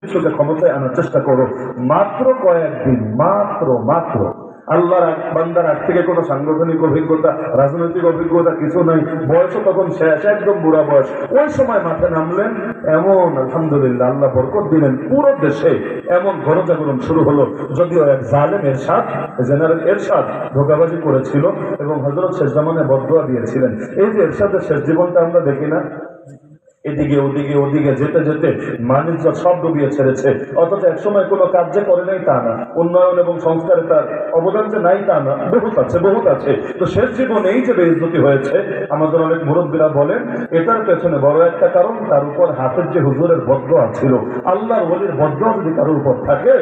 বিশ্বকে ক্ষমতায় আনার চেষ্টা করো। মাত্র কয়েকদিন, মাত্র আল্লাহর বান্দার আগ থেকে কোনো সাংগঠনিক অভিজ্ঞতা, রাজনৈতিক অভিজ্ঞতা কিছু নাই, বয়সও তখন শেষ, একদম বুড়া বয়স। ওই সময় মাঠে নামলেন, এমন আলহামদুলিল্লাহ আল্লাহ বরকত দিলেন, পুরো দেশে এমন গণজাগরণ শুরু হলো। যদিও এক জালেম এরশাদ, জেনারেল এরশাদ ধোঁকাবাজি করেছিল এবং হযরত শেষ জামানে বদদুয়া দিয়েছিলেন। এই যে এরশাদের শেষ জীবনটা আমরা দেখি না, এদিকে ওদিকে যেতে যেতে মানুষ সব ডুবিয়ে ছেড়েছে, অথচ একসময় কোনো কাজ যে করে নাই তা না, উন্নয়ন এবং সংস্কারে তার অবদান যে নাই তা না, বহুত আছে। তো শেষ জীবনেই যে বেইজ্জতি হয়েছে, আমাদের অনেক মুরব্বীরা বলেন এটার পেছনে বড় একটা কারণ, তার উপর হাফেজ যে হুজুরের বদদুয়া ছিল। আল্লাহর ওলির বদদুয়া যদি কারোর উপর থাকে,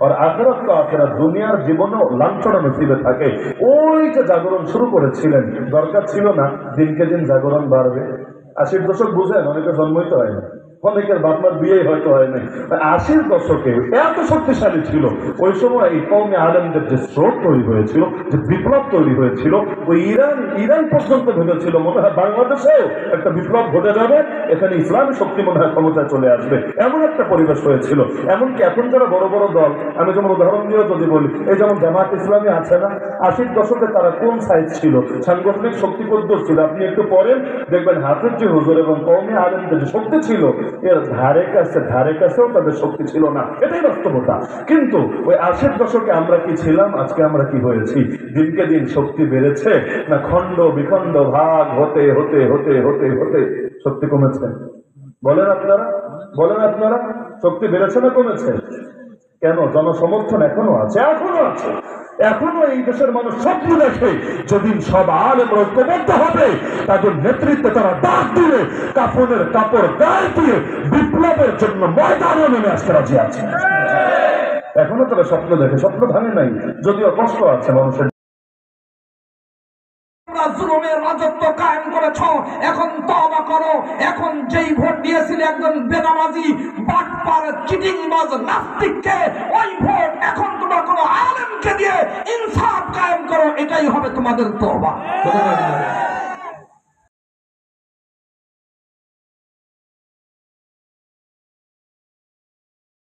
আর আখিরাত তো আখিরাত, দুনিয়ার জীবনেও লাঞ্ছনা নসিবে থাকে। ওই যে জাগরণ শুরু করেছিলেন, দরকার ছিল না দিনকে দিন জাগরণ বাড়বে। 80-র দশক বুঝেন, অনেকের জন্মই তো হয় না, অনেকের বাপমার বিয়েই হয়তো হয় নাই। 80-র দশকে এত শক্তিশালী ছিল ওই সময় এই কওমে আলেমদের যে স্রোত তৈরি হয়েছিল, যে বিপ্লব তৈরি হয়েছিল, ওই ইরান পর্যন্ত ভেবেছিল মনে হয় বাংলাদেশেও একটা বিপ্লব ঘটে যাবে, এখানে ইসলামী শক্তি মনে হয় ক্ষমতায় চলে আসবে, এমন একটা পরিবেশ হয়েছিল। এমনকি এখন যারা বড় বড় দল, আমি যেমন উদাহরণ দিয়েও যদি বলি, এই যেমন জামাত ইসলামী আছে না, 80-র দশকে তারা কোন সাইজ ছিল, সাংগঠনিক শক্তি কদ্দূর ছিল, আপনি একটু পড়েন দেখবেন হাফেজ যে হুজুর এবং কওমে আলেমদের যে শক্তি ছিল, এর ধারে কাছেও তাদের শক্তি ছিল না, এটাই বাস্তবতা। কিন্তু ওই 80-র দশকে আমরা কি ছিলাম, আজকে আমরা কি হয়েছি? দিনকে দিন শক্তি বেড়েছে না খণ্ড বিখণ্ড ভাগ হতে হতে হতে হতে হতে শক্তি কমেছে? বলেন আপনারা শক্তি বেড়েছে না কমেছে? কেন? জনসমর্থন এখনো আছে। এখনো এই দেশের মানুষ স্বপ্ন দেখে, যেদিন সব আলেম ঐক্যবদ্ধ হবে, তাদের নেতৃত্বে তারা ডাক দিলে কাফনের কাপড় গায়ে দিয়ে বিপ্লবের জন্য ময়দানে নেমে আসতে রাজি আছে। এখনো তারা স্বপ্ন দেখে, স্বপ্ন ভাঙে নাই, যদিও কষ্ট আছে মানুষের। জুলুমের রাজত্ব কায়েম করেছ, এখন তওবা করো। এখন যেই ভোট দিয়েছিলে একজন বেনামাজি বাটপার চিটিংবাজ নাস্তিককে, ওই ভোট এখন তোমরা কোনো আলেমকে দিয়ে ইনসাফ কায়েম করো, এটাই হবে তোমাদের তওবা।